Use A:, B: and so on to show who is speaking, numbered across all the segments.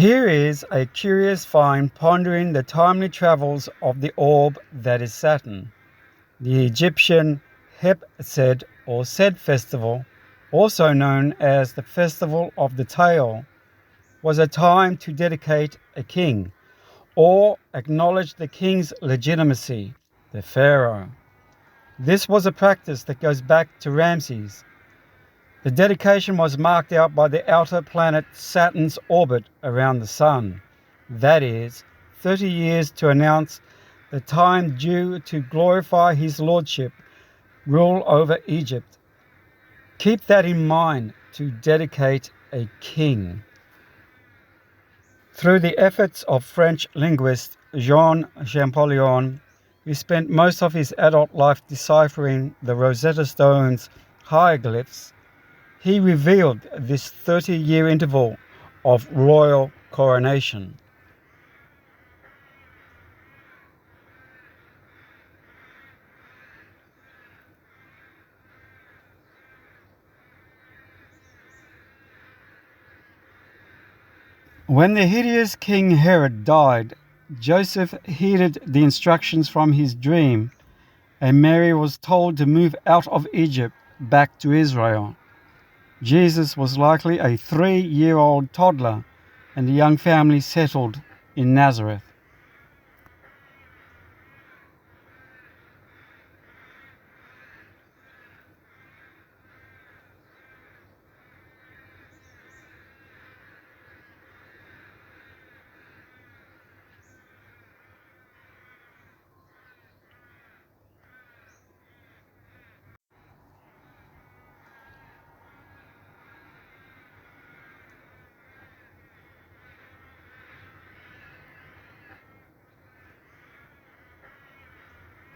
A: Here is a curious find pondering the timely travels of the orb that is Saturn. The Egyptian Heb-Sed or Sed Festival, also known as the Festival of the Tail, was a time to dedicate a king or acknowledge the king's legitimacy, the Pharaoh. This was a practice that goes back to Ramses. The dedication was marked out by the outer planet Saturn's orbit around the Sun, that is, 30 years to announce the time due to glorify his lordship, rule over Egypt. Keep that in mind to dedicate a king. Through the efforts of French linguist Jean Champollion, who spent most of his adult life deciphering the Rosetta Stone's hieroglyphs, he revealed this 30-year interval of royal coronation. When the hideous King Herod died, Joseph heeded the instructions from his dream, and Mary was told to move out of Egypt back to Israel. Jesus was likely a 3-year-old toddler, and the young family settled in Nazareth.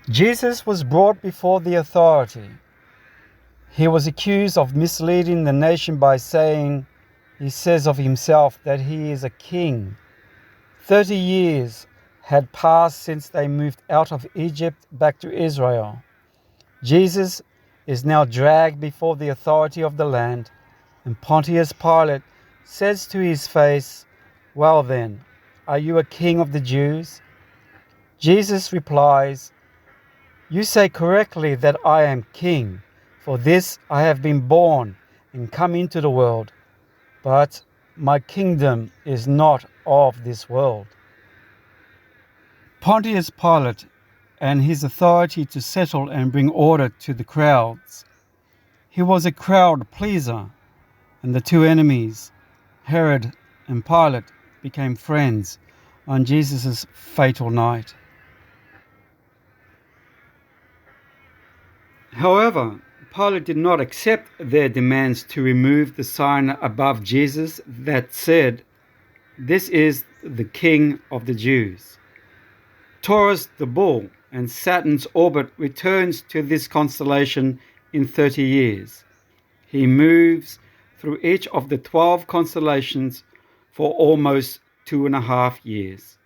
A: Jesus was brought before the authority. He was accused of misleading the nation by saying, he says of himself that he is a king. 30 years had passed since they moved out of Egypt back to Israel. Jesus is now dragged before the authority of the land, and Pontius Pilate says to his face, "Well then, are you a king of the Jews?" Jesus replies, "You say correctly that I am king. For this I have been born and come into the world. But my kingdom is not of this world." Pontius Pilate and his authority to settle and bring order to the crowds. He was a crowd pleaser, and the two enemies, Herod and Pilate, became friends on Jesus' fatal night. However, Pilate did not accept their demands to remove the sign above Jesus that said, "This is the King of the Jews." Taurus the bull and Saturn's orbit returns to this constellation in 30 years. He moves through each of the 12 constellations for almost 2.5 years.